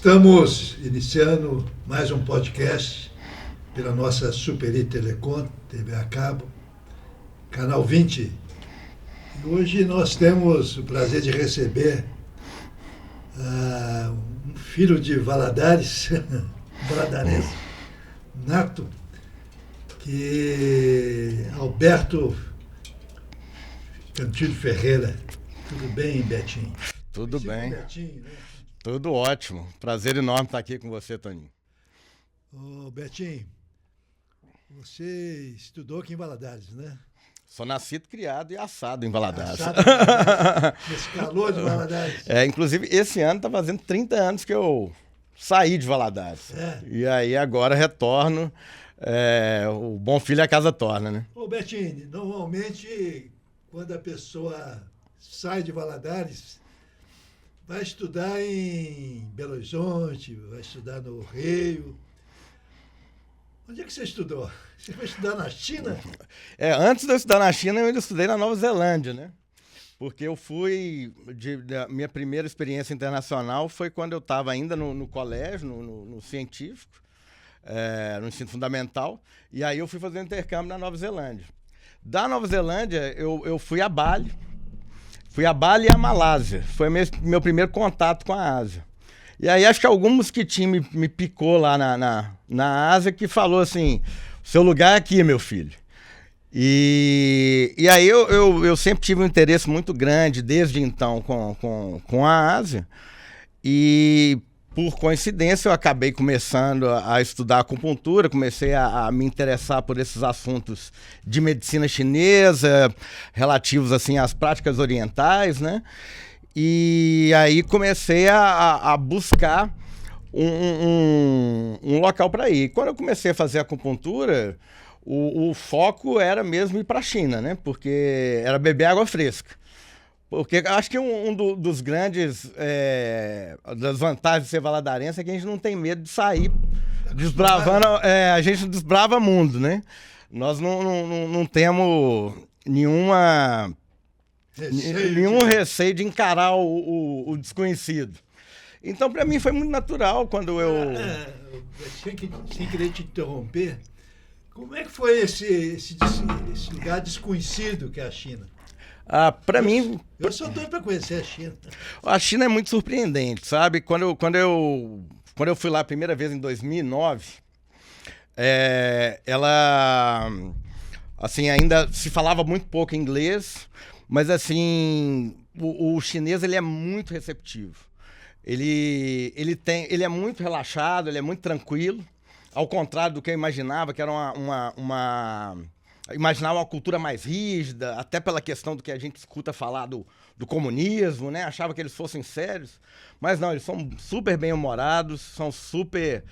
Estamos iniciando mais um podcast pela nossa Superi Telecom, TV a cabo, canal 20. E hoje nós temos o prazer de receber um filho de Valadares, valadarense, nato, que é Alberto Cantilho Ferreira. Tudo bem, Betinho? Tudo bem. Betinho, né? Tudo ótimo. Prazer enorme estar aqui com você, Toninho. Ô, Betinho, você estudou aqui em Valadares, né? Sou nascido, criado e assado em Valadares. Nesse calor de Valadares. Inclusive, esse ano está fazendo 30 anos que eu saí de Valadares. E aí agora retorno. O bom filho a casa torna, né? Ô, Betinho, normalmente quando a pessoa sai de Valadares, vai estudar em Belo Horizonte, vai estudar no Rio. Onde é que você estudou? Você foi estudar na China? Antes de eu estudar na China, eu ainda estudei na Nova Zelândia, né? Porque eu fui... minha primeira experiência internacional foi quando eu estava ainda no colégio, no científico, no ensino fundamental, e aí eu fui fazer um intercâmbio na Nova Zelândia. Da Nova Zelândia, eu fui a Bali. Fui a Bali e a Malásia. Foi meu primeiro contato com a Ásia. E aí acho que algum mosquitinho me picou lá na Ásia que falou assim, seu lugar é aqui, meu filho. E aí eu sempre tive um interesse muito grande desde então com a Ásia. E por coincidência eu acabei começando a estudar acupuntura, comecei a me interessar por esses assuntos de medicina chinesa, relativos assim às práticas orientais, né? E aí comecei a buscar um local para ir. Quando eu comecei a fazer acupuntura, o foco era mesmo ir para a China, né? Porque era beber água fresca. Porque acho que dos grandes das vantagens de ser valadarense é que a gente não tem medo de sair desbravando. A gente desbrava mundo, né? Nós não temos nenhum receio de encarar o desconhecido. Então, para mim, foi muito natural quando eu... Sem querer te interromper, como é que foi esse lugar desconhecido que é a China? Para mim... Eu sou doido para conhecer a China. A China é muito surpreendente, sabe? Quando eu fui lá a primeira vez em 2009, ela... Assim, ainda se falava muito pouco inglês, mas assim, o chinês ele é muito receptivo. Ele é muito relaxado, ele é muito tranquilo, ao contrário do que eu imaginava, que era imaginava uma cultura mais rígida, até pela questão do que a gente escuta falar do comunismo, né? Achava que eles fossem sérios, mas não, eles são super bem-humorados, são super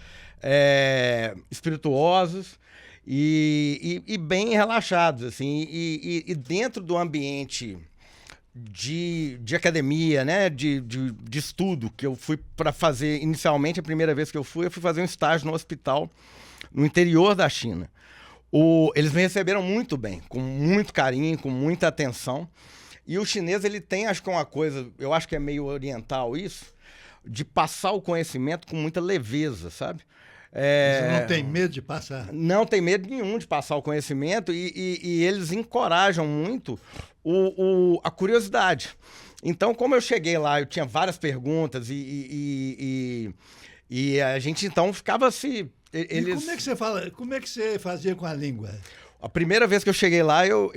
espirituosos e bem relaxados, assim, e dentro do ambiente de academia, né? De estudo, que eu fui para fazer, inicialmente, a primeira vez que eu fui fazer um estágio no hospital no interior da China. Eles me receberam muito bem, com muito carinho, com muita atenção. E o chinês, ele tem, acho que uma coisa, eu acho que é meio oriental isso, de passar o conhecimento com muita leveza, sabe? Você não tem medo de passar? Não tem medo nenhum de passar o conhecimento e eles encorajam muito a curiosidade. Então, como eu cheguei lá, eu tinha várias perguntas e a gente então ficava assim... E como é que você fazia com a língua? A primeira vez que eu cheguei lá, eu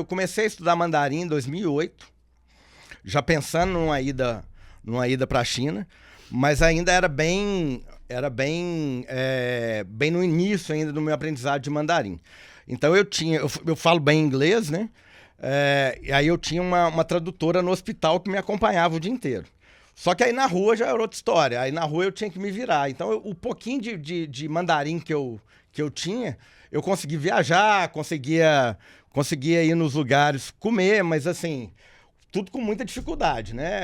comecei a estudar mandarim em 2008, já pensando numa ida para a China, mas ainda era bem no início ainda do meu aprendizado de mandarim. Então eu falo bem inglês, né? E aí eu tinha uma tradutora no hospital que me acompanhava o dia inteiro. Só que aí na rua já era outra história. Aí na rua eu tinha que me virar. Então o pouquinho de mandarim que eu tinha, eu consegui viajar, conseguia ir nos lugares comer, mas assim, tudo com muita dificuldade, né?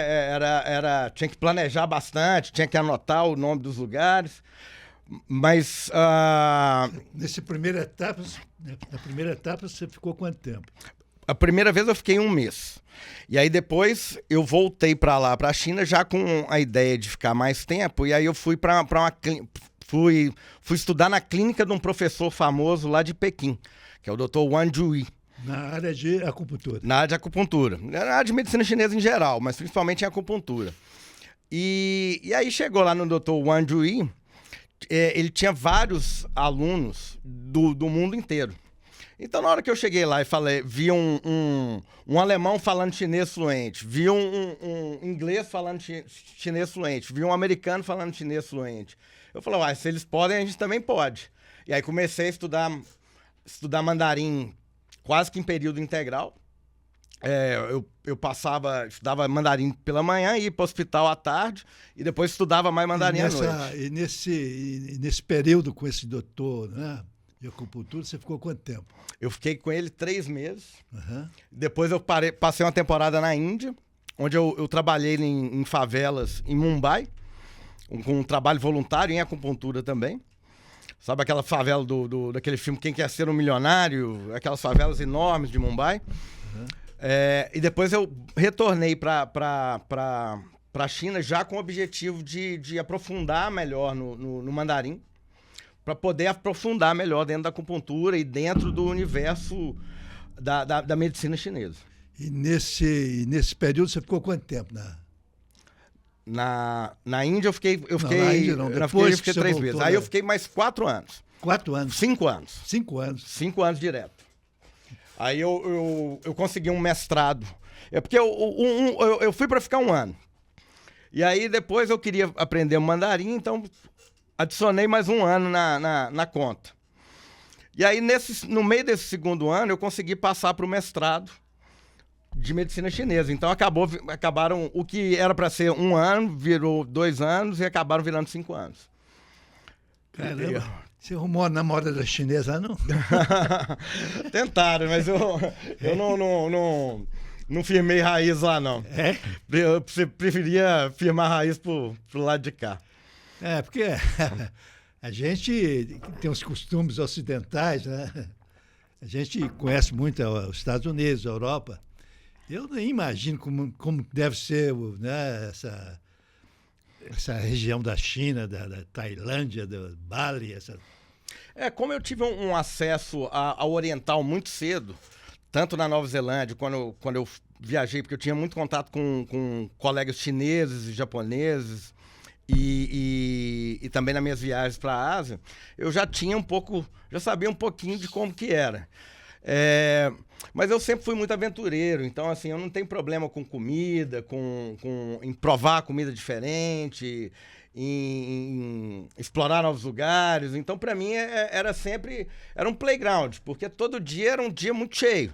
Tinha que planejar bastante, tinha que anotar o nome dos lugares. Mas... Na primeira etapa, você ficou quanto tempo? a primeira vez eu fiquei 1 mês. E aí depois eu voltei para lá, para a China, já com a ideia de ficar mais tempo. E aí eu fui para fui estudar na clínica de um professor famoso lá de Pequim, que é o Dr. Wang Jui. Na área de acupuntura. Na área de acupuntura. Na área de medicina chinesa em geral, mas principalmente em acupuntura. E aí chegou lá no Dr. Wang Jui, ele tinha vários alunos do mundo inteiro. Então, na hora que eu cheguei lá e vi um alemão falando chinês fluente, vi um inglês falando chinês fluente, vi um americano falando chinês fluente. Eu falei, se eles podem, a gente também pode. E aí comecei a estudar mandarim quase que em período integral. Eu estudava mandarim pela manhã, ia para o hospital à tarde e depois estudava mais mandarim à noite. E nesse período com esse doutor, né, de acupuntura, você ficou quanto tempo? Eu fiquei com ele 3 meses. Uhum. Depois eu passei uma temporada na Índia, onde eu trabalhei em favelas em Mumbai, com um trabalho voluntário em acupuntura também. Sabe aquela favela daquele filme Quem Quer Ser um Milionário? Aquelas favelas enormes de Mumbai. Uhum. E depois eu retornei para a China já com o objetivo de aprofundar melhor no mandarim, para poder aprofundar melhor dentro da acupuntura e dentro do universo da medicina chinesa. E nesse período você ficou quanto tempo? Na Índia eu fiquei... Na Índia não, depois eu fiquei 3 meses. Aí eu fiquei mais 4 anos. 4 anos? 5 anos. 5 anos. 5 anos direto. Aí eu consegui um mestrado. Porque eu fui para ficar 1 ano. E aí depois eu queria aprender mandarim, então adicionei mais 1 ano na conta. E aí no meio desse 2º ano eu consegui passar para o mestrado de medicina chinesa. Então acabaram, o que era para ser 1 ano, virou 2 anos e acabaram virando 5 anos. Caramba, você arrumou a namorada chinesa, não? Tentaram, mas eu não firmei raiz lá, não. Eu preferia firmar raiz pro lado de cá. Porque a gente tem os costumes ocidentais, né? A gente conhece muito os Estados Unidos, a Europa. Eu nem imagino como deve ser, né, essa região da China, da Tailândia, do Bali. Como eu tive um acesso ao oriental muito cedo, tanto na Nova Zelândia, quando eu viajei, porque eu tinha muito contato com colegas chineses e japoneses, e também nas minhas viagens para a Ásia, eu já sabia um pouquinho de como que era. Mas eu sempre fui muito aventureiro, então assim, eu não tenho problema com comida, em provar comida diferente, em explorar novos lugares. Então, para mim, era um playground, porque todo dia era um dia muito cheio.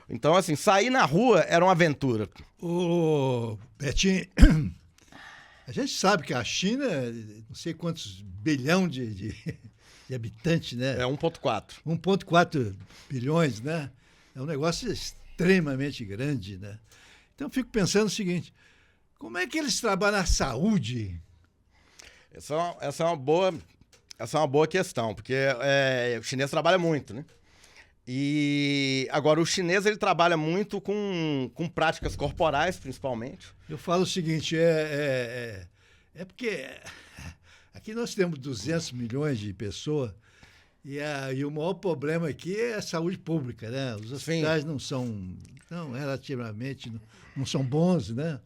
Então, assim, sair na rua era uma aventura. Ô, Betinho, a gente sabe que a China, não sei quantos bilhão de habitantes, né? 1,4. 1,4 bilhões, né? É um negócio extremamente grande, né? Então, eu fico pensando o seguinte, como é que eles trabalham a saúde? Essa é uma boa questão, porque o chinês trabalha muito, né? E agora o chinês ele trabalha muito com práticas corporais, principalmente. Eu falo o seguinte, porque aqui nós temos 200 milhões de pessoas e o maior problema aqui é a saúde pública, né? Os hospitais não são, relativamente, não são bons, né?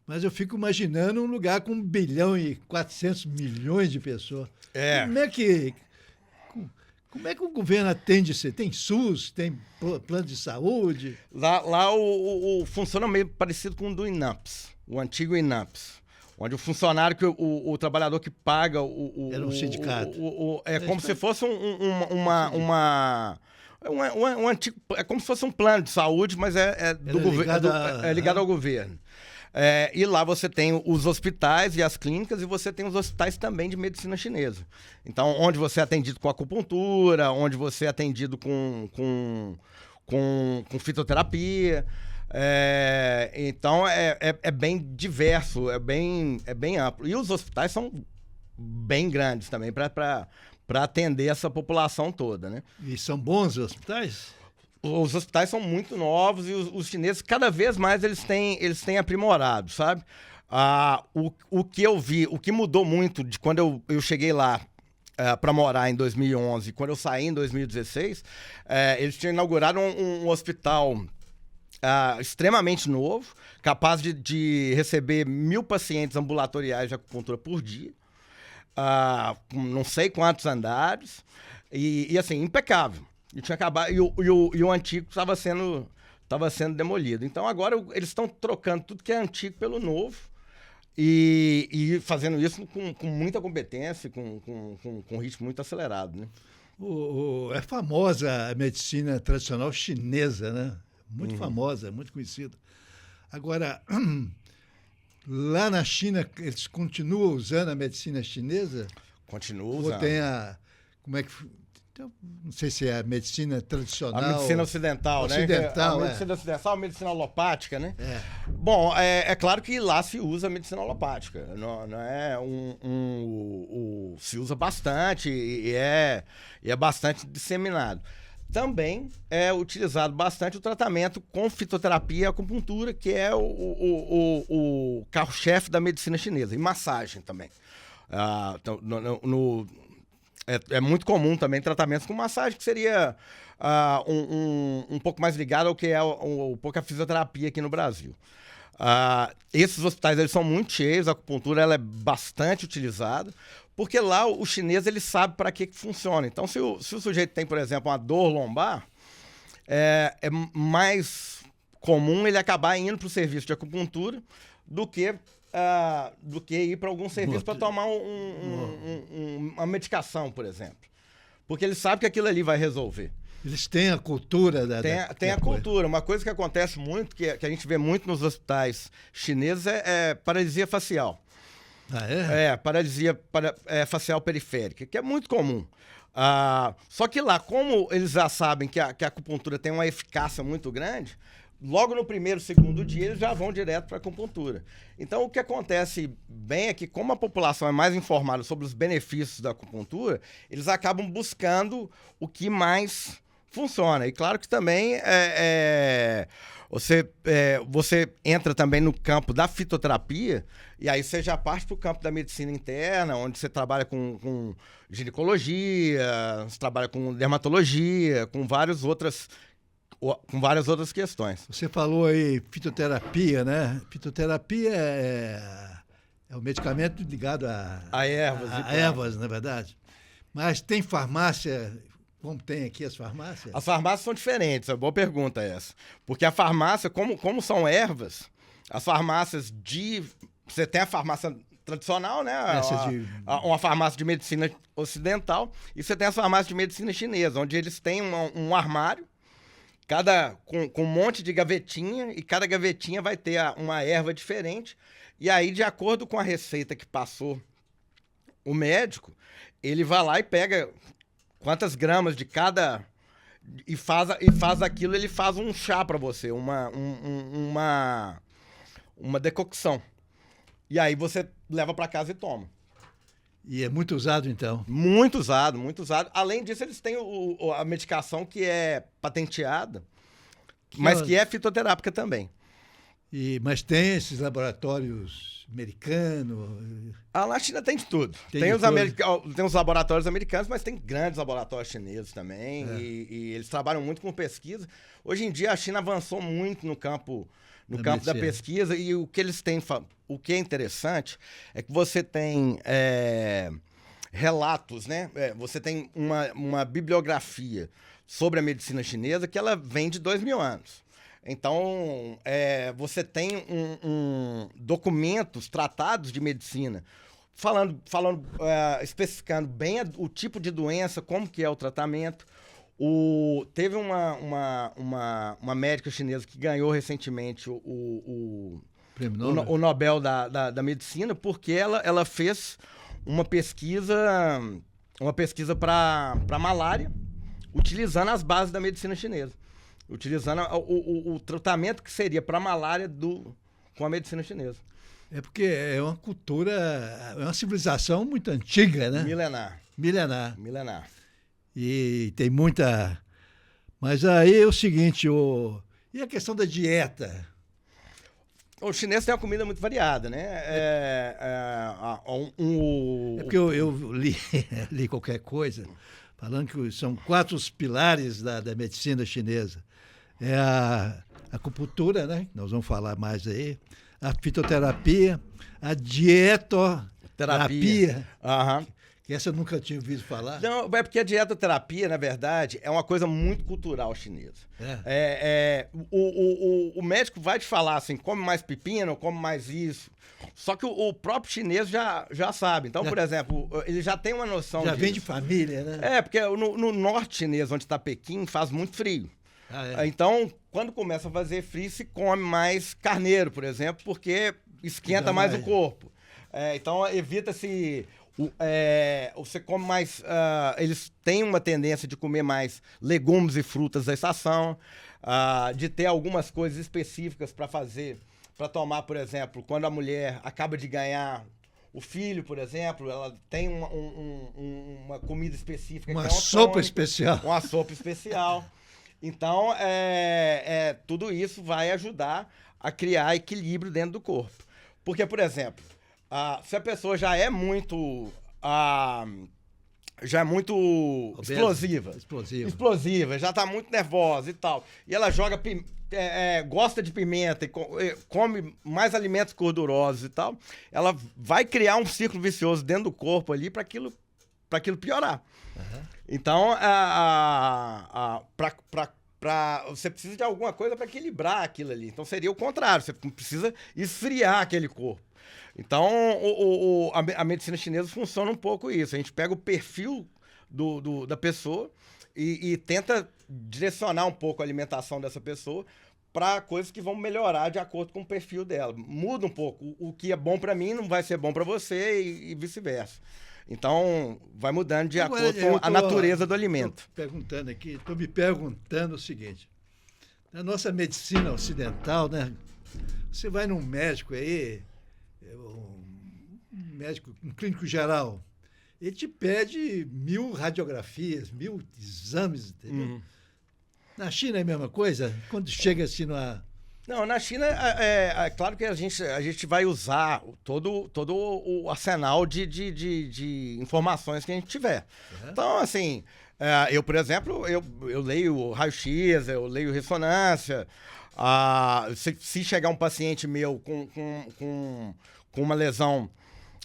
Mas eu fico imaginando um lugar com 1 bilhão e 400 milhões de pessoas. Como é que o governo atende isso? Tem SUS, tem plano de saúde? Lá funciona meio parecido com o do INAPS, o antigo INAPS, onde o funcionário, o trabalhador que paga era um sindicato. Como se fosse um antigo, é como se fosse um plano de saúde, mas do governo, ligado ao governo. E lá você tem os hospitais e as clínicas, e você tem os hospitais também de medicina chinesa. Então, onde você é atendido com acupuntura, onde você é atendido com fitoterapia. Então, é bem diverso, é bem amplo. E os hospitais são bem grandes também para atender essa população toda, né? E são bons os hospitais? os hospitais são muito novos e os chineses, cada vez mais, eles têm aprimorado, sabe? O que eu vi, o que mudou muito de quando eu cheguei lá para morar em 2011, quando eu saí em 2016, eles tinham inaugurado um hospital extremamente novo, capaz de receber 1.000 pacientes ambulatoriais de acupuntura por dia, com não sei quantos andares, e assim, impecável. E tinha acabado, e o antigo estava sendo demolido. Então agora eles estão trocando tudo que é antigo pelo novo e fazendo isso com muita competência, com um ritmo muito acelerado, né? É famosa a medicina tradicional chinesa, né? Muito famosa, muito conhecida. Agora, lá na China, eles continuam usando a medicina chinesa? Continuam Ou usando. tem como é que... Não sei se é a medicina tradicional. A medicina ocidental, né? A medicina ocidental, a medicina alopática, né? Bom, é claro que lá se usa a medicina alopática. Não é se usa bastante e é bastante disseminado. Também é utilizado bastante o tratamento com fitoterapia e acupuntura, que é o carro-chefe da medicina chinesa. E massagem também. Então, é muito comum também tratamentos com massagem, que seria um pouco mais ligado ao que é um pouco a fisioterapia aqui no Brasil. Esses hospitais eles são muito cheios, a acupuntura ela é bastante utilizada, porque lá o chinês ele sabe para que funciona. Então, se o sujeito tem, por exemplo, uma dor lombar, é mais comum ele acabar indo para o serviço de acupuntura do que ir para algum serviço para tomar uma medicação, por exemplo. Porque ele sabe que aquilo ali vai resolver. Eles têm a cultura Tem a cultura. Uma coisa que acontece muito, que a gente vê muito nos hospitais chineses, é paralisia facial. Paralisia facial periférica, que é muito comum. Só que lá, como eles já sabem que a acupuntura tem uma eficácia muito grande, logo no primeiro, segundo dia, eles já vão direto para a acupuntura. Então, o que acontece bem é que, como a população é mais informada sobre os benefícios da acupuntura, eles acabam buscando o que mais funciona. E claro que também você entra também no campo da fitoterapia, e aí você já parte para o campo da medicina interna, onde você trabalha com ginecologia, você trabalha com dermatologia, com várias outras questões. Você falou aí fitoterapia, né? Fitoterapia é um medicamento ligado a ervas, na verdade. Mas tem farmácia, como tem aqui as farmácias? As farmácias são diferentes, é uma boa pergunta essa. Porque a farmácia, como são ervas, as farmácias você tem a farmácia tradicional, né? Uma farmácia de medicina ocidental, e você tem as farmácias de medicina chinesa, onde eles têm um armário, com um monte de gavetinha, e cada gavetinha vai ter uma erva diferente. E aí, de acordo com a receita que passou o médico, ele vai lá e pega quantas gramas de cada... E faz aquilo, ele faz um chá para você, uma decocção. E aí você leva para casa e toma. E é muito usado, então? Muito usado, muito usado. Além disso, eles têm a medicação que é patenteada, mas que é fitoterápica também. Mas tem esses laboratórios americanos? Na China tem de tudo. Tem os laboratórios americanos, mas tem grandes laboratórios chineses também. E eles trabalham muito com pesquisa. Hoje em dia, a China avançou muito no campo da pesquisa, e o que eles têm... O que é interessante é que você tem relatos, né? Você tem uma bibliografia sobre a medicina chinesa que ela vem de 2.000 anos. Então, você tem documentos, tratados de medicina, especificando bem o tipo de doença, como que é o tratamento. Teve uma médica chinesa que ganhou recentemente o Nobel da Medicina, porque ela fez uma pesquisa para malária, utilizando as bases da medicina chinesa. Utilizando o tratamento que seria para malária com a medicina chinesa. É porque é uma cultura, é uma civilização muito antiga, né? Milenar. E tem muita Mas aí é o seguinte, e a questão da dieta? O chinês tem uma comida muito variada, né? É porque eu li, li qualquer coisa falando que são 4 os pilares da medicina chinesa. É a acupuntura, né? Nós vamos falar mais aí. A fitoterapia, a dietoterapia. Aham. Que essa eu nunca tinha ouvido falar. Não, é porque a dietoterapia, na verdade, é uma coisa muito cultural chinesa. O médico vai te falar assim, come mais pepino, come mais isso. Só que o próprio chinês já sabe. Então, por exemplo, ele já tem uma noção já disso. vem de família, né? Porque no norte chinês, onde está Pequim, faz muito frio. Então, quando começa a fazer frio, se come mais carneiro, por exemplo, porque esquenta mais o corpo. Então, evita-se... você come mais... eles têm uma tendência de comer mais legumes e frutas da estação, de ter algumas coisas específicas para fazer, para tomar, por exemplo, quando a mulher acaba de ganhar o filho, por exemplo, ela tem uma comida específica. Uma que é sopa especial. Uma sopa especial. Então, tudo isso vai ajudar a criar equilíbrio dentro do corpo. Porque, por exemplo... se a pessoa já é muito explosiva, já está muito nervosa e tal, e ela joga gosta de pimenta e come mais alimentos gordurosos e tal, ela vai criar um círculo vicioso dentro do corpo ali para aquilo piorar. Uhum. Então, você precisa de alguma coisa para equilibrar aquilo ali. Então, seria o contrário, você precisa esfriar aquele corpo. Então, a medicina chinesa funciona um pouco isso. A gente pega o perfil da pessoa e tenta direcionar um pouco a alimentação dessa pessoa para coisas que vão melhorar de acordo com o perfil dela. Muda um pouco. O que é bom para mim não vai ser bom para você e vice-versa. Então, vai mudando de acordo com a natureza do alimento. Estou me perguntando o seguinte. Na nossa medicina ocidental, né? Você vai num médico aí... um clínico geral, ele te pede 1000 radiografias, 1000 exames, entendeu? Uhum. Na China é a mesma coisa? Quando chega assim numa... Não, na China é claro que a gente vai usar todo o arsenal de informações que a gente tiver. Uhum. Então, assim, eu, por exemplo, eu leio raio-x, eu leio ressonância. Se chegar um paciente meu com uma lesão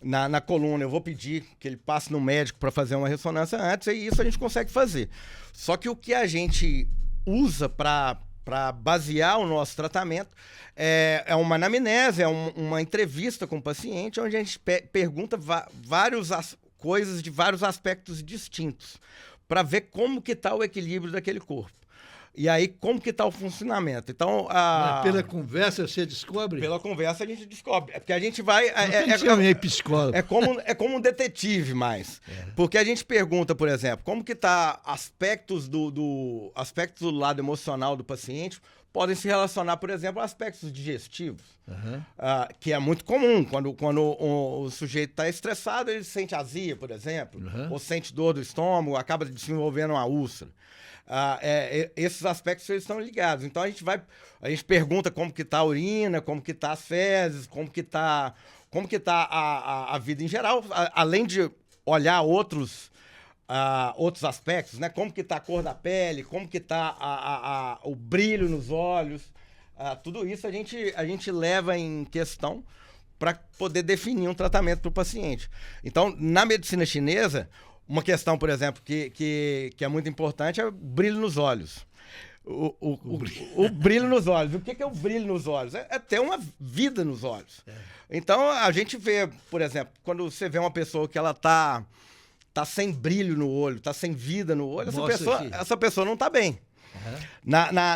na coluna, eu vou pedir que ele passe no médico para fazer uma ressonância antes, e isso a gente consegue fazer. Só que o que a gente usa para basear o nosso tratamento é uma anamnese, é uma entrevista com o paciente, onde a gente pergunta várias coisas de vários aspectos distintos, para ver como que está o equilíbrio daquele corpo. E aí, como que está o funcionamento? Então, pela conversa você descobre? Pela conversa a gente descobre. Porque a gente vai... psicólogo. É como um detetive mais. Porque a gente pergunta, por exemplo, como que está aspectos do lado emocional do paciente podem se relacionar, por exemplo, a aspectos digestivos. Uhum. Que é muito comum. Quando o sujeito está estressado, ele sente azia, por exemplo. Uhum. Ou sente dor do estômago, acaba desenvolvendo uma úlcera. Esses aspectos eles estão ligados. Então a gente pergunta como que está a urina, como que está as fezes, como que tá a vida em geral, além de olhar outros aspectos, né? Como que está a cor da pele, como que está o brilho nos olhos, tudo isso a gente leva em questão para poder definir um tratamento para o paciente. Então, na medicina chinesa, uma questão, por exemplo, que é muito importante é o brilho nos olhos. O brilho nos olhos. O que é o brilho nos olhos? É ter uma vida nos olhos. Então, a gente vê, por exemplo, quando você vê uma pessoa que ela tá sem brilho no olho, tá sem vida no olho, essa pessoa não tá bem. Uhum.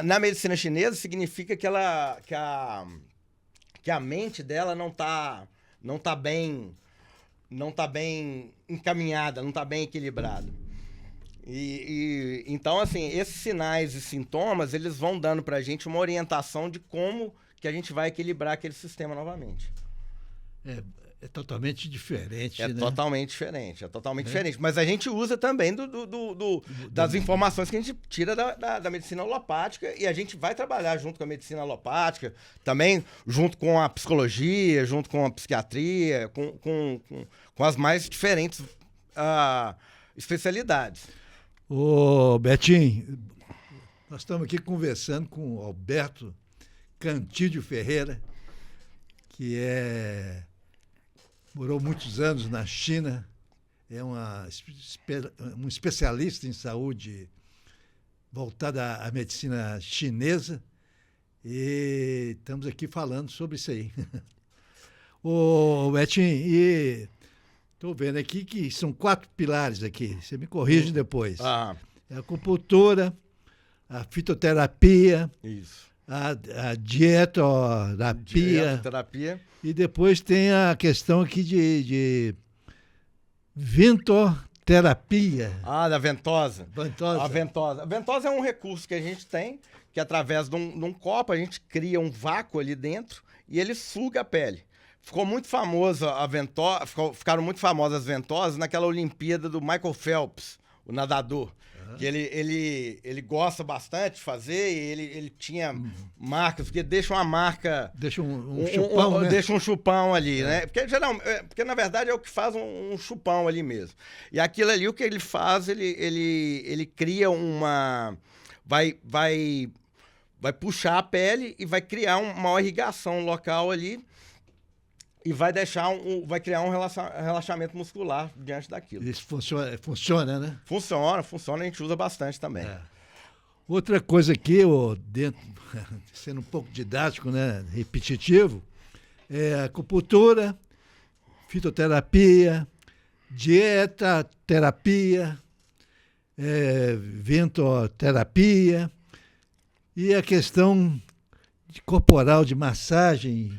Na medicina chinesa, significa que a mente dela não tá bem encaminhada, não está bem equilibrada. Então, assim, esses sinais e sintomas, eles vão dando para a gente uma orientação de como que a gente vai equilibrar aquele sistema novamente. É totalmente diferente, É né? totalmente diferente, é totalmente diferente. Mas a gente usa também das informações que a gente tira da medicina alopática e a gente vai trabalhar junto com a medicina alopática, também junto com a psicologia, junto com a psiquiatria, com as mais diferentes especialidades. Ô, Betinho, nós estamos aqui conversando com o Alberto Cantídio Ferreira, que morou muitos anos na China, é um especialista em saúde voltada à medicina chinesa, e estamos aqui falando sobre isso aí. Ô, Betinho, e estou vendo aqui que são 4 pilares aqui, você me corrige depois. É a acupuntura, a fitoterapia, Isso. a dietoterapia. E depois tem a questão aqui de ventoterapia. Da ventosa. Ventosa. A ventosa. A ventosa é um recurso que a gente tem, que através de um copo a gente cria um vácuo ali dentro e ele suga a pele. Ficou muito famosa a ventosa, ficaram muito famosas as ventosas naquela Olimpíada do Michael Phelps, o nadador. Que ele gosta bastante de fazer, e ele tinha marcas, porque deixa uma marca. Deixa um chupão, né? Deixa um chupão ali, né? Porque na verdade é o que faz um chupão ali mesmo. E aquilo ali, o que ele faz, ele cria uma. Vai puxar a pele e vai criar uma irrigação local ali. E vai criar um relaxamento muscular diante daquilo. Isso funciona, né? Funciona, a gente usa bastante também. Outra coisa aqui, sendo um pouco didático, né, repetitivo, é acupuntura, fitoterapia, dietoterapia, ventoterapia e a questão corporal de massagem.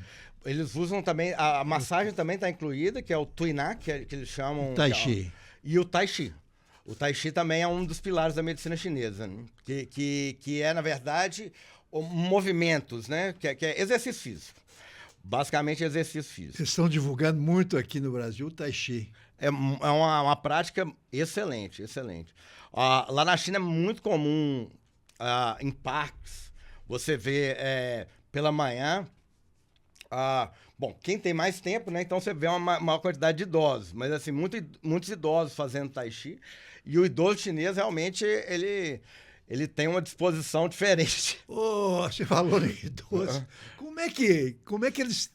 Eles usam também, a massagem também está incluída, que é o Tuiná, que eles chamam... Tai Chi. E o Tai Chi. O Tai Chi também é um dos pilares da medicina chinesa, né? Que é, na verdade, movimentos, né? Que é exercício físico. Basicamente, exercício físico. Vocês estão divulgando muito aqui no Brasil o Tai Chi. É uma prática excelente, excelente. Lá na China é muito comum, em parques, você vê pela manhã... bom, quem tem mais tempo, né? Então você vê uma maior quantidade de idosos, mas assim, muitos idosos fazendo Tai Chi. E o idoso chinês realmente ele tem uma disposição diferente. Você falou em idoso. Como é que eles.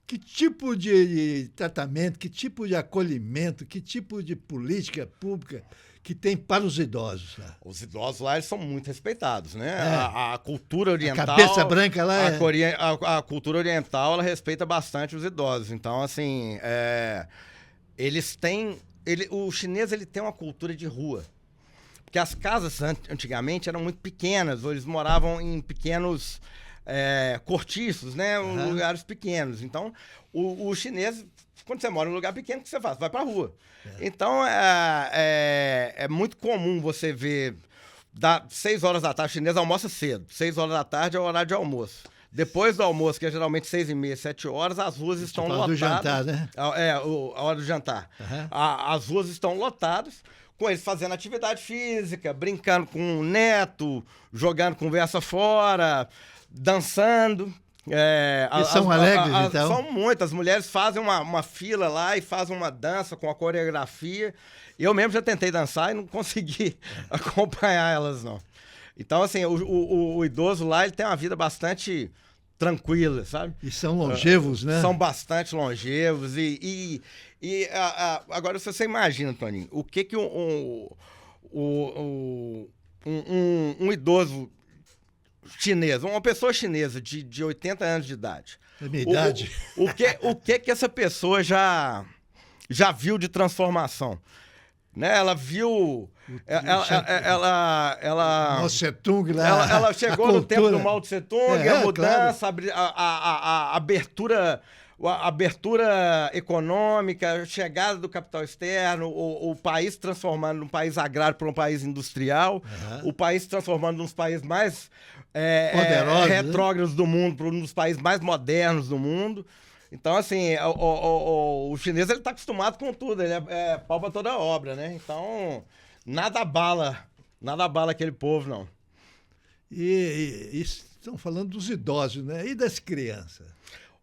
Que tipo de tratamento, que tipo de acolhimento, que tipo de política pública que tem para os idosos lá? Os idosos lá, eles são muito respeitados, né? A cultura oriental... A cabeça branca lá a cultura oriental, ela respeita bastante os idosos. Então, assim, eles têm... o chinês, ele tem uma cultura de rua. Porque as casas, antigamente, eram muito pequenas, ou eles moravam em pequenos cortiços, né? Lugares pequenos. Então, o chinês... Quando você mora em um lugar pequeno, o que você faz? Vai pra rua. Então, é muito comum você ver... 6 horas da tarde, o chinês almoça cedo. 6 horas da tarde é o horário de almoço. Depois do almoço, que é geralmente 6h30, 7 horas, as ruas estão lotadas. Do jantar, né? A hora do jantar. As ruas estão lotadas, com eles fazendo atividade física, brincando com o neto, jogando conversa fora, dançando... Eles são alegres, então? São muitas. As mulheres fazem uma fila lá e fazem uma dança com a coreografia. Eu mesmo já tentei dançar e não consegui acompanhar elas, não. Então, assim, o idoso lá, ele tem uma vida bastante tranquila, sabe? E são longevos, né? São bastante longevos. Agora, se você imagina, Toninho, o que um idoso chinesa, uma pessoa chinesa de 80 anos de idade. Da minha idade. O que essa pessoa já viu de transformação? Né? Ela viu... Mao Tse-tung lá. Ela chegou no tempo do Mao Tse-tung, a mudança, claro. a abertura econômica, chegada do capital externo, o país transformando num país agrário para um país industrial, o país transformando num país mais retrógrados do mundo para um dos países mais modernos do mundo. Então, assim, o chinês ele tá acostumado com tudo, ele é pau pra toda obra, né? Então, nada abala aquele povo, não. E estão falando dos idosos, né? E das crianças?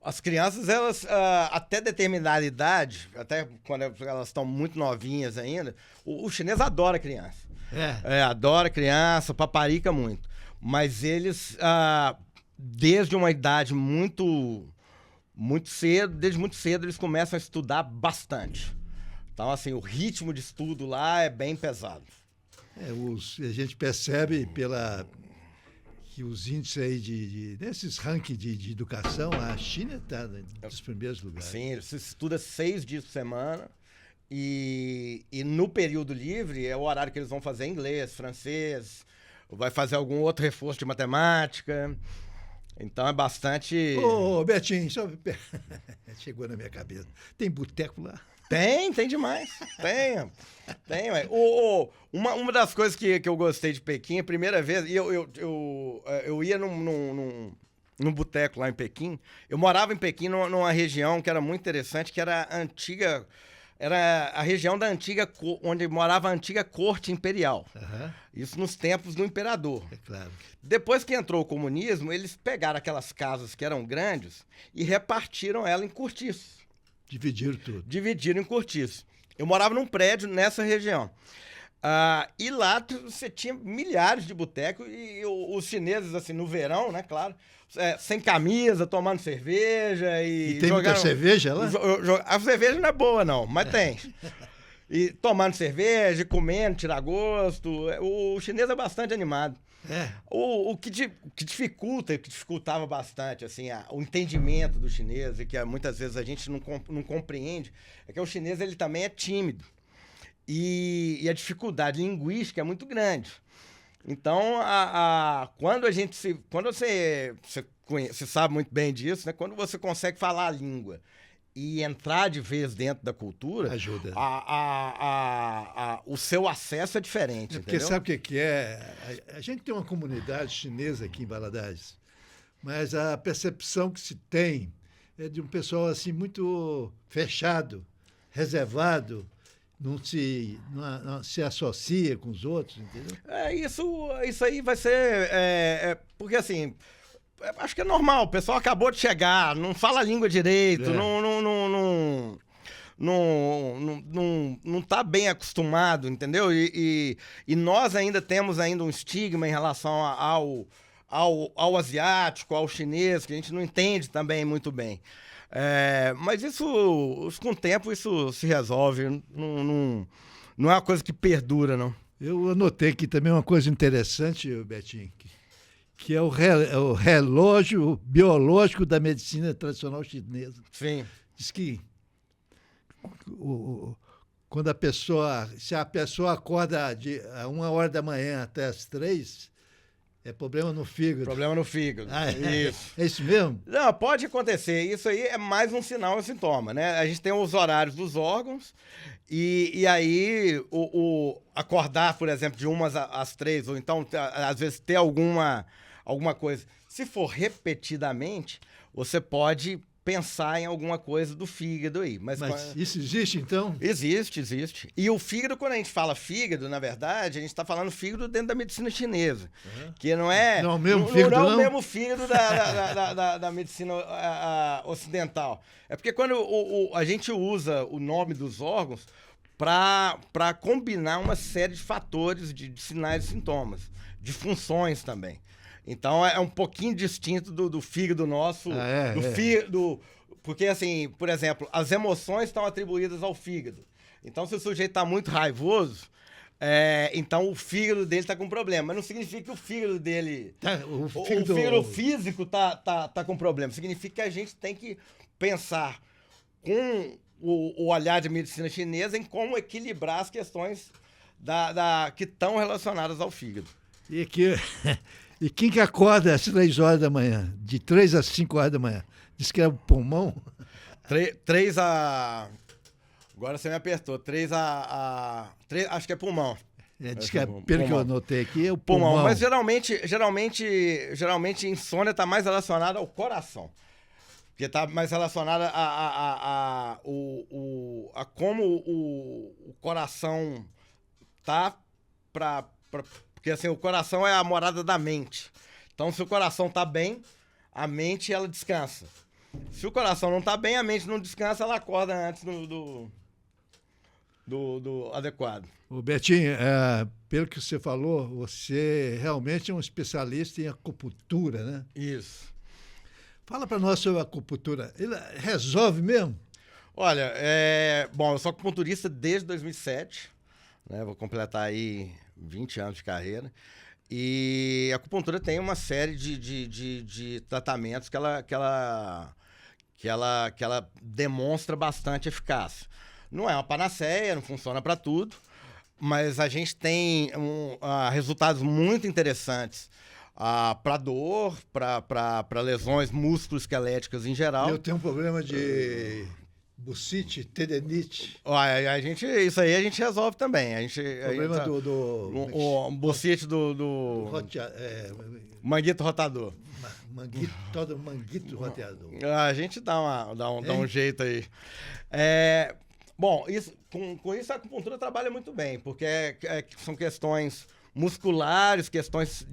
As crianças, elas, até determinada idade, até quando elas estão muito novinhas ainda, o chinês adora criança. Adora criança, paparica muito. Mas eles, desde uma idade muito cedo, eles começam a estudar bastante. Então, assim, o ritmo de estudo lá é bem pesado. A gente percebe que os índices aí nesses rankings de educação, a China está nos primeiros lugares. Sim, você estuda 6 dias por semana e no período livre é o horário que eles vão fazer inglês, francês, vai fazer algum outro reforço de matemática. Então é bastante... Ô, Betinho, chegou na minha cabeça. Tem boteco lá? Tem demais. Tem, ué. Uma das coisas que eu gostei de Pequim, a primeira vez, e eu ia num boteco lá em Pequim. Eu morava em Pequim numa região que era muito interessante, que era a antiga... Era a região da antiga... onde morava a antiga corte imperial. Uhum. Isso nos tempos do imperador. É claro. Depois que entrou o comunismo, eles pegaram aquelas casas que eram grandes e repartiram ela em cortiços. Dividiram tudo. Dividiram em cortiços. Eu morava num prédio nessa região. E lá você tinha milhares de botecos e os chineses, assim, no verão, né, claro, sem camisa, tomando cerveja e tem muita cerveja lá? A cerveja não é boa, não, mas tem. E tomando cerveja, comendo, tirar gosto. O chinês é bastante animado. O que dificultava bastante assim, o entendimento do chinês, e que muitas vezes a gente não compreende, é que o chinês ele também é tímido. E a dificuldade linguística é muito grande. Então, quando você sabe muito bem disso, né? Quando você consegue falar a língua e entrar de vez dentro da cultura, ajuda. O seu acesso é diferente. Porque entendeu? sabe o que é? A gente tem uma comunidade chinesa aqui em Valadares, mas a percepção que se tem é de um pessoal assim muito fechado, reservado, não se associa com os outros, entendeu? Isso aí vai ser... porque assim... Acho que é normal, o pessoal acabou de chegar, não fala a língua direito, não tá bem acostumado, entendeu? E nós ainda temos um estigma em relação ao asiático, ao chinês, que a gente não entende também muito bem. Mas com o tempo isso se resolve, não é uma coisa que perdura, não. Eu anotei aqui também uma coisa interessante, Betinho, que é o relógio biológico da medicina tradicional chinesa. Sim. Diz que quando se a pessoa acorda a 1h da manhã até as 3, é problema no fígado. Problema no fígado. Isso. É isso mesmo? Não, pode acontecer. Isso aí é mais um sinal, um sintoma, né? A gente tem os horários dos órgãos e aí acordar, por exemplo, de 1 às 3, ou então, às vezes, ter alguma coisa. Se for repetidamente, você pode pensar em alguma coisa do fígado aí. Mas isso existe, então? Existe. E o fígado, quando a gente fala fígado, na verdade, a gente está falando fígado dentro da medicina chinesa. Que não é... Não é o mesmo fígado, não? Não é o mesmo fígado da medicina ocidental. É porque quando a gente usa o nome dos órgãos para combinar uma série de fatores, de sinais e sintomas, de funções também. Então é um pouquinho distinto do fígado nosso, fígado, porque assim, por exemplo, as emoções estão atribuídas ao fígado. Então se o sujeito está muito raivoso, então o fígado dele está com problema. Mas não significa que o fígado dele, o fígado físico está com problema. Significa que a gente tem que pensar com o olhar de medicina chinesa em como equilibrar as questões que estão relacionadas ao fígado. E quem que acorda às 3 horas da manhã? De 3 às 5 horas da manhã? Diz que é o pulmão? 3 a... Agora você me apertou. 3 acho que é pulmão. Diz que pelo que eu anotei aqui, é o pulmão. Mas geralmente insônia está mais relacionada ao coração. Porque está mais relacionada a como o coração tá porque assim, o coração é a morada da mente. Então, se o coração tá bem, a mente ela descansa. Se o coração não tá bem, a mente não descansa, ela acorda antes do adequado. Ô Betinho, pelo que você falou, você realmente é um especialista em acupuntura, né? Isso. Fala para nós sobre a acupuntura. Ele resolve mesmo? Olha, bom, eu sou acupunturista desde 2007, né? Vou completar aí 20 anos de carreira. E a acupuntura tem uma série de tratamentos que ela demonstra bastante eficácia. Não é uma panaceia, não funciona para tudo, mas a gente tem resultados muito interessantes para dor, para lesões musculoesqueléticas em geral. Eu tenho um problema de bursite, tendinite. Isso aí a gente resolve também. Problema o bursite do manguito rotador. Todo manguito roteador. A gente dá um jeito aí. Bom, com isso a acupuntura trabalha muito bem, porque são questões musculares, questões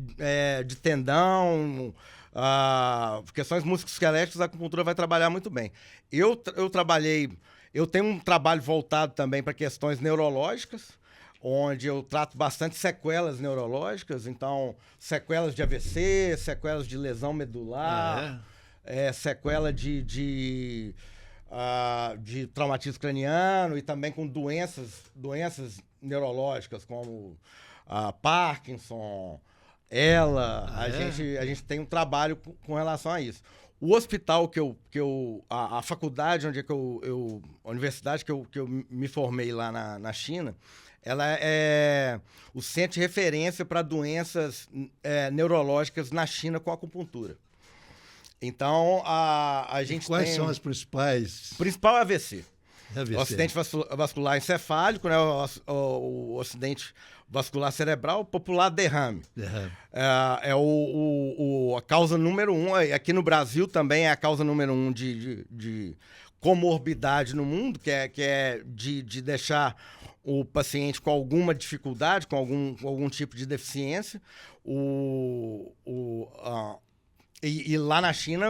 de tendão, questões musculoesqueléticas, a acupuntura vai trabalhar muito bem. Eu tenho um trabalho voltado também para questões neurológicas, onde eu trato bastante sequelas neurológicas, então sequelas de AVC, sequelas de lesão medular, sequela de traumatismo craniano e também com doenças neurológicas como Parkinson, a gente tem um trabalho com relação a isso. O hospital a faculdade onde a universidade que eu me formei lá na China, ela é o centro de referência para doenças neurológicas na China com acupuntura. Então, a gente Quais são as principais? Principal é AVC. AVC. O acidente vascular encefálico, né? O acidente vascular cerebral, popular derrame. A causa número 1, aqui no Brasil também é a causa número 1 de comorbidade no mundo, que é de deixar o paciente com alguma dificuldade, com algum tipo de deficiência. E lá na China,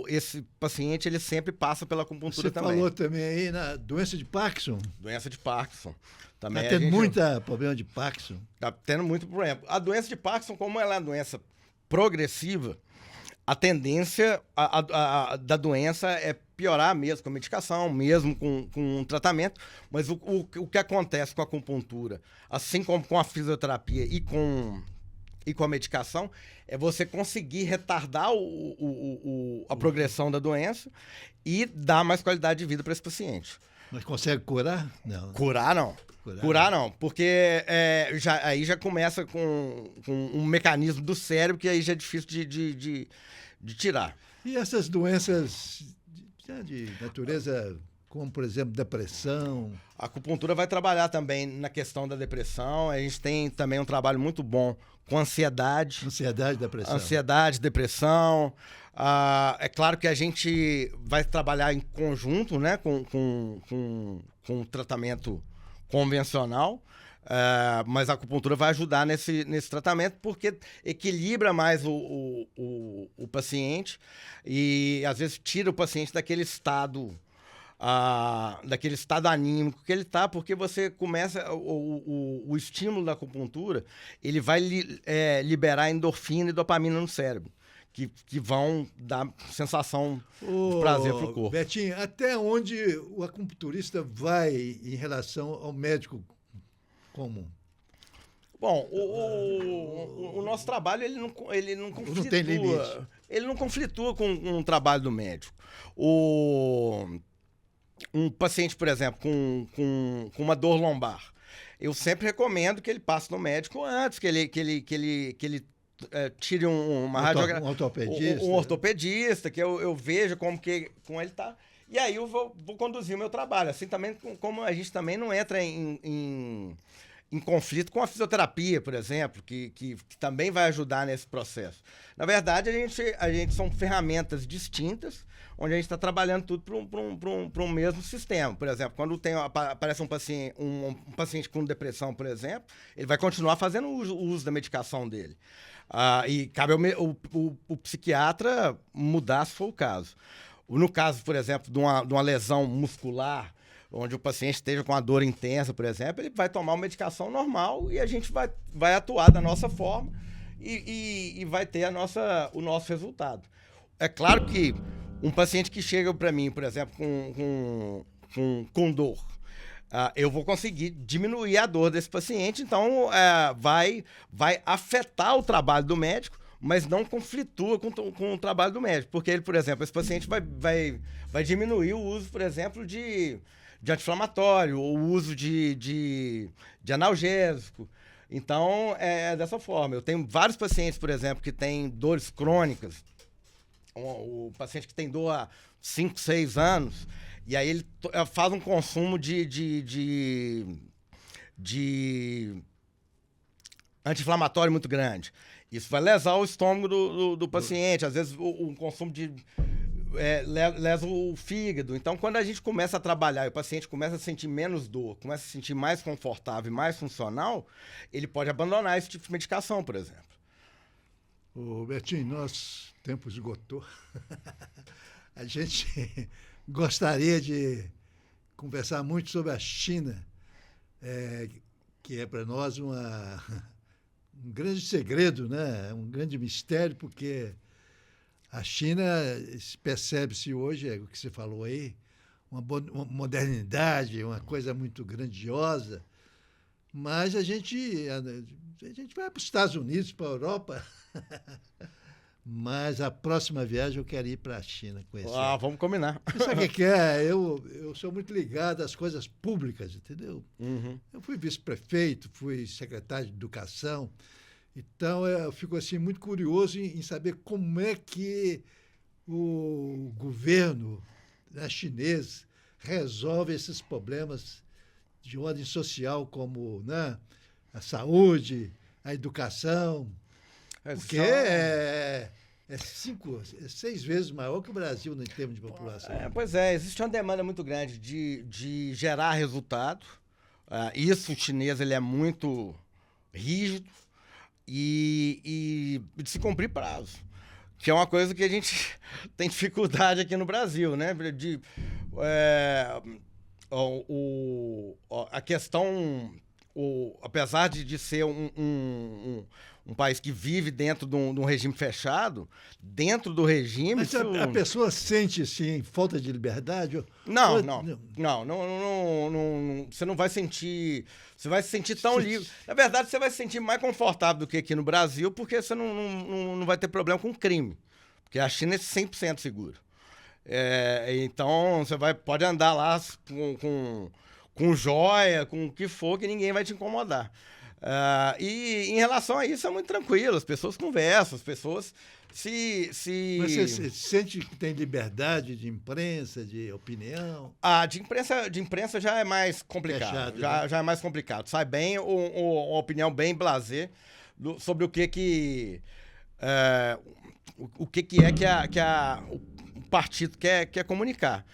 esse paciente ele sempre passa pela acupuntura também. Você falou também aí na doença de Parkinson. Doença de Parkinson. Também está tendo muito problema de Parkinson. Está tendo muito problema. A doença de Parkinson, como ela é uma doença progressiva, a tendência da doença é piorar mesmo com a medicação, mesmo com um tratamento. Mas o que acontece com a acupuntura, assim como com a fisioterapia e com a medicação, é você conseguir retardar a progressão da doença e dar mais qualidade de vida para esse paciente. Mas consegue curar? Não. Curar não. Curar não, porque aí já começa com um mecanismo do cérebro que aí já é difícil de tirar. E essas doenças de natureza, como, por exemplo, depressão? A acupuntura vai trabalhar também na questão da depressão. A gente tem também um trabalho muito bom com ansiedade. Ansiedade, depressão. Ansiedade, depressão. É claro que a gente vai trabalhar em conjunto, né, com o tratamento convencional, mas a acupuntura vai ajudar nesse tratamento porque equilibra mais o paciente e, às vezes, tira o paciente daquele estado anímico que ele está, porque você começa o estímulo da acupuntura, ele vai liberar endorfina e dopamina no cérebro, que vão dar sensação de prazer para o corpo. Betinho, até onde o acupunturista vai em relação ao médico comum? Bom, o nosso trabalho ele não conflitua. Não tem limite. Ele não conflitua com o trabalho do médico. Um paciente, por exemplo, com uma dor lombar, eu sempre recomendo que ele passe no médico antes, que ele tire uma radiografia. Um ortopedista. Um ortopedista, que eu veja como ele está. E aí eu vou conduzir o meu trabalho. Assim também como a gente também não entra em em conflito com a fisioterapia, por exemplo, que também vai ajudar nesse processo. Na verdade, a gente são ferramentas distintas, onde a gente está trabalhando tudo para um mesmo sistema. Por exemplo, quando aparece um paciente com depressão, por exemplo, ele vai continuar fazendo o uso da medicação dele. E cabe o psiquiatra mudar se for o caso. No caso, por exemplo, de uma lesão muscular, onde o paciente esteja com a dor intensa, por exemplo, ele vai tomar uma medicação normal e a gente vai atuar da nossa forma e vai ter o nosso resultado. É claro que um paciente que chega para mim, por exemplo, com dor, eu vou conseguir diminuir a dor desse paciente, então vai afetar o trabalho do médico, mas não conflitua com o trabalho do médico, porque ele, por exemplo, esse paciente vai diminuir o uso, por exemplo, de anti-inflamatório, ou o uso de analgésico. Então, é dessa forma. Eu tenho vários pacientes, por exemplo, que têm dores crônicas. O paciente que tem dor há 5, 6 anos, e aí ele faz um consumo de anti-inflamatório muito grande. Isso vai lesar o estômago do paciente. Às vezes, o consumo lesa o fígado. Então, quando a gente começa a trabalhar e o paciente começa a sentir menos dor, começa a se sentir mais confortável e mais funcional, ele pode abandonar esse tipo de medicação, por exemplo. Ô, Betinho, nosso tempo esgotou. A gente gostaria de conversar muito sobre a China, que é para nós um grande segredo, né? Um grande mistério, porque a China, percebe-se hoje, é o que você falou aí, uma modernidade, uma coisa muito grandiosa, mas a gente vai para os Estados Unidos, para a Europa, mas a próxima viagem eu quero ir para a China conhecer. Vamos combinar. Você sabe o que é? Eu sou muito ligado às coisas públicas, entendeu? Uhum. Eu fui vice-prefeito, fui secretário de Educação, então eu fico assim muito curioso em saber como é que o governo, né, chinês resolve esses problemas de ordem social, como, né, a saúde, a educação, porque é 6 vezes maior que o Brasil em termos de população. Pois é, existe uma demanda muito grande de gerar resultado. Isso, o chinês, ele é muito rígido e de se cumprir prazo, que é uma coisa que a gente tem dificuldade aqui no Brasil, né? A questão, apesar de ser um país que vive dentro de um regime fechado, dentro do regime... Mas a pessoa sente, assim, falta de liberdade? Não. Você não vai sentir... Você vai se sentir tão livre. Na verdade, você vai se sentir mais confortável do que aqui no Brasil, porque você não vai ter problema com crime. Porque a China é 100% segura. Então, você pode andar lá com joia, com o que for, que ninguém vai te incomodar. E em relação a isso, é muito tranquilo. As pessoas conversam, as pessoas se... Mas você sente que tem liberdade de imprensa, de opinião? De imprensa já é mais complicado. Fechado, Já é mais complicado. Sai bem uma opinião bem blasé sobre o que é que o partido quer comunicar.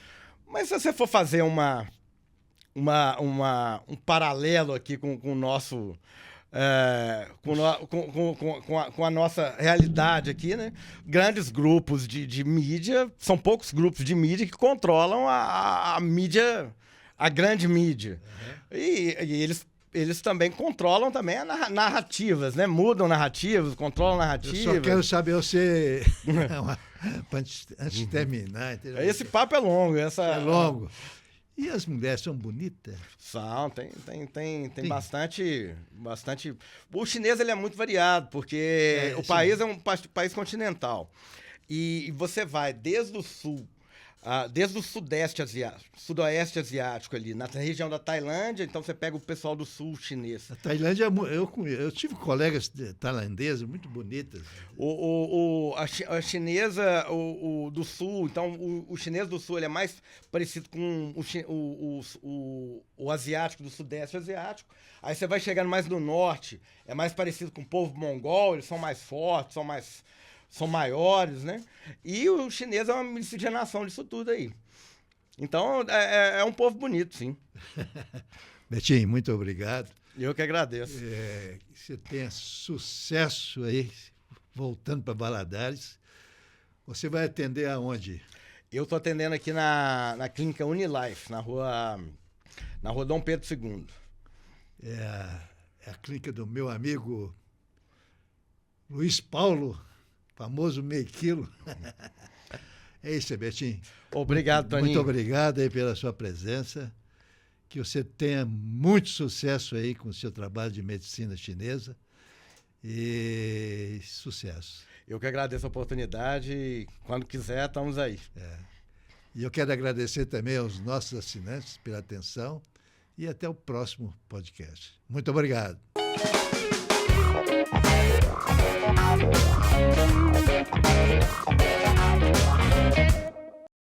Mas se você for fazer um paralelo aqui com o nosso... com a nossa realidade aqui, né? Grandes grupos de mídia, são poucos grupos de mídia que controlam a mídia, a grande mídia. Uhum. E eles também controlam também as narrativas, né? Mudam narrativas, controlam narrativas. Eu só quero saber você... antes de terminar... Entendeu? Esse papo é longo. É longo. E as mulheres são bonitas? São, tem bastante... O chinês, ele é muito variado, porque o país é um país continental. E você vai desde o sul desde o sudoeste asiático ali, na região da Tailândia, então você pega o pessoal do sul chinês. A Tailândia, eu tive colegas tailandeses muito bonitas. A chinesa do sul, então o chinês do sul ele é mais parecido com o asiático do sudeste asiático. Aí você vai chegando mais no norte, é mais parecido com o povo mongol, eles são mais fortes, são maiores, né? E o chinês é uma miscigenação disso tudo aí. Então, é um povo bonito, sim. Betinho, muito obrigado. Eu que agradeço. Que você tenha sucesso aí, voltando para Valadares. Você vai atender aonde? Eu estou atendendo aqui na clínica Unilife, na rua Dom Pedro II. É a clínica do meu amigo Luiz Paulo, famoso meio quilo. É isso, Betinho. Obrigado, Toninho. Muito obrigado aí pela sua presença. Que você tenha muito sucesso aí com o seu trabalho de medicina chinesa. E sucesso. Eu que agradeço a oportunidade. Quando quiser, estamos aí. E eu quero agradecer também aos nossos assinantes pela atenção. E até o próximo podcast. Muito obrigado. Thank you.